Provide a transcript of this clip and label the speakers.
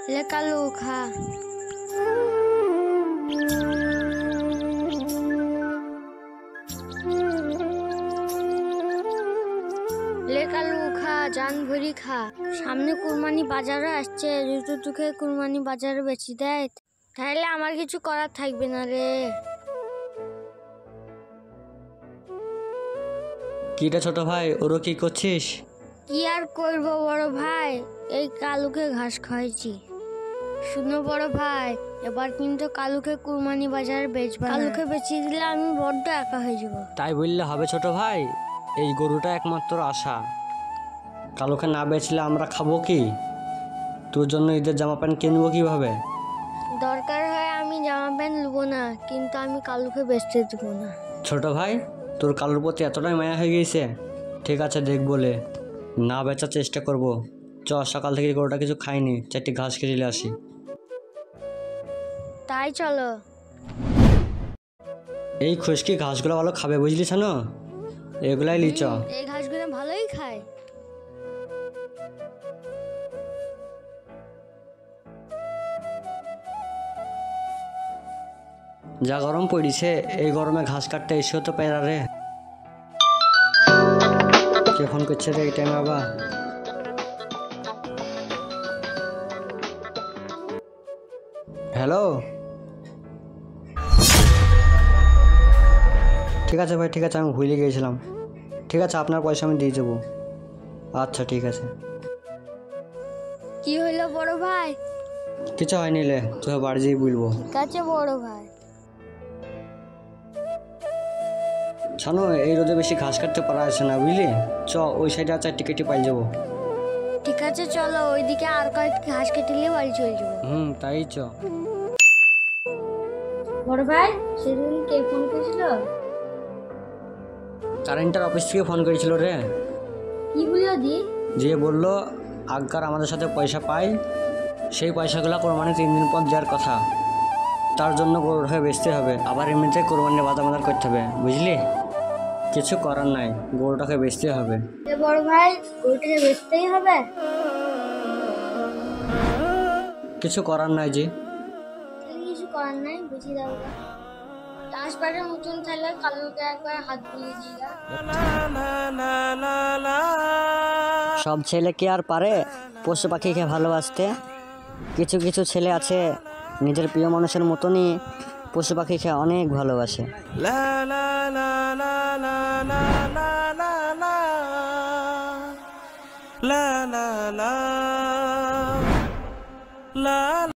Speaker 1: ले कालू खा। ले कालू खा, जान भरी खा। সামনে কুরবানি বাজারে আসছে, যদি তোকে কুরবানি বাজারে বেচি দেয় তাহলে আমার কিছু করার থাকবে না রে।
Speaker 2: কিটা ছোট ভাই, ওরা কি করছিস?
Speaker 1: কি আর করবো বড় ভাই, এই কালুকে ঘাস খাওয়াইছি। শুনো বড় ভাই, এবার কিন্তু কালুকে কুরবানি বাজারে বেচবা না। কালুকে বেচিয়ে দিলে আমি বড্ড একা হয়ে যাব।
Speaker 2: তাই বললে হবে ছোট ভাই, এই গরুটা একমাত্র আশা। কালুকে না বেচলে আমরা খাবো কি? তোর জন্য ঈদের জামা প্যান্ট কিনবো কিভাবে?
Speaker 1: দরকার হয় আমি জামা প্যান্ট নেবো না, কিন্তু আমি কালুকে বেচতে দেবো না।
Speaker 2: ছোট ভাই, তোর কালুর প্রতি এতটাই মায়া হয়ে গেছে। ঠিক আছে, দেখ বলে না বেচার চেষ্টা করব। চ, সকাল থেকে গরুটা কিছু খাইনি, চারটি ঘাস কেটে আসি।
Speaker 1: তাই চলো।
Speaker 2: এই খুশকি ঘাসগুলো ভালো খাবে, বুঝলি না? এগুলাই লিচ।
Speaker 1: এই ঘাসগুলো ভালোই খায়।
Speaker 2: যা গরম পড়িছে, এই গরমে ঘাস কাটতে এসেও তো পেরা রে। কে ফোন করছে রে এই টাইমে আবার? হ্যালো, ঠিক আছে ভাই, ঠিক আছে, আমি ভুলে গিয়েছিলাম। ঠিক আছে, আপনার পয়সা আমি দিয়ে দেবো। আচ্ছা ঠিক আছে।
Speaker 1: কি হইলো বড় ভাই?
Speaker 2: কিছু হয়নি, লে তুই বাড়ি যেয়ে বলবো।
Speaker 1: ঠিক আছে বড় ভাই।
Speaker 2: ছানো, এই রোদে বেশি ঘাস কাটতে পারা আছে না, বুঝলি? চ, ওই সাইডে আছে টিকেটই পাই যাবো।
Speaker 1: ঠিক আছে চলো, ওইদিকে আর কয়েক ঘাস কেটে বাড়ি চলে যাবো।
Speaker 2: তাই চ।
Speaker 1: বড় ভাই, সেদিন কে ফোন করেছিল?
Speaker 2: কারেন্টের অফিস থেকে ফোন করেছিল রে।
Speaker 1: কি বললো দি?
Speaker 2: যে বললো আজকাল আমাদের সাথে পয়সা পাই, সেই পয়সাগুলো কোরবানি 3 দিন পর দেওয়ার কথা। তার জন্য গরুটাকে বেচতে হবে, আবার এমনিতে কোরবানি বাজার করতে হবে, বুঝলি? কিছু করার নাই, গরুটাকে বেচতে হবে।
Speaker 1: বড় ভাই, গরুটাকে বেচতেই হবে?
Speaker 2: কিছু করার নাই যে।
Speaker 1: কিছু করার নাই, বুঝিয়ে দাও। আসবারের মতন তাহলে কালুকে একবার হাত বুলিয়ে দিলা।
Speaker 2: সব ছেলে কি আর পারে পশু পাখিকে ভালোবাসতে? কিছু কিছু ছেলে আছে নিজের প্রিয় মানুষের মতনই পশু পাখিকে অনেক ভালোবাসে। লা লা লা লা লা লা লা লা লা লা লা লা।